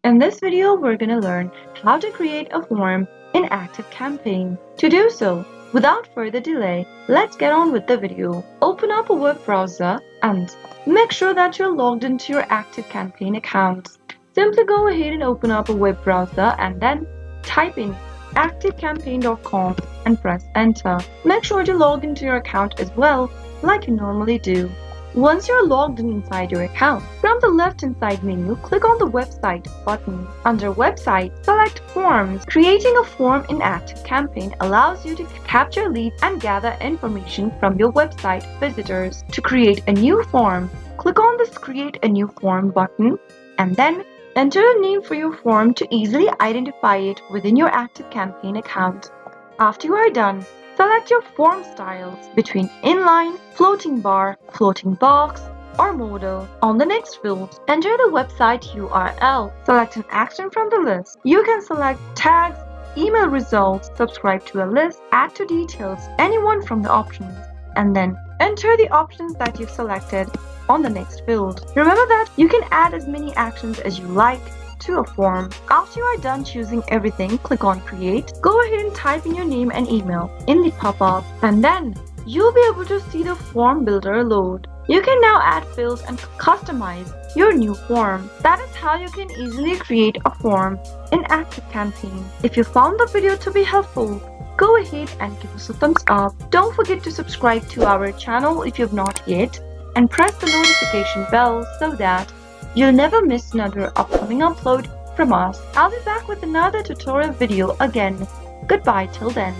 In this video, we're going to learn how to create a form in ActiveCampaign. To do so, without further delay, let's get on with the video. Open up a web browser and make sure that you're logged into your ActiveCampaign account. Simply go ahead and open up a web browser and then type in activecampaign.com and press enter. Make sure to log into your account as well, like you normally do. Once you're logged in inside your account, from the left-hand side menu, click on the Website button. Under Website, select Forms. Creating a form in ActiveCampaign allows you to capture leads and gather information from your website visitors. To create a new form, click on this Create a New Form button and then enter a name for your form to easily identify it within your ActiveCampaign account. After you are done, select your form styles between inline, floating bar, floating box, or modal. On the next field, enter the website URL. Select an action from the list. You can select tags, email results, subscribe to a list, add to details, any one from the options, and then enter the options that you've selected on the next field. Remember that you can add as many actions as you like to a form. After you are done choosing everything, click on Create. Go ahead and type in your name and email in the pop-up, and then you'll be able to see the form builder load. You can now add fields and customize your new form. That is how you can easily create a form in ActiveCampaign. If you found the video to be helpful, go ahead and give us a thumbs up. Don't forget to subscribe to our channel if you've not yet, and press the notification bell so that you'll never miss another upcoming upload from us. I'll be back with another tutorial video again. Goodbye till then.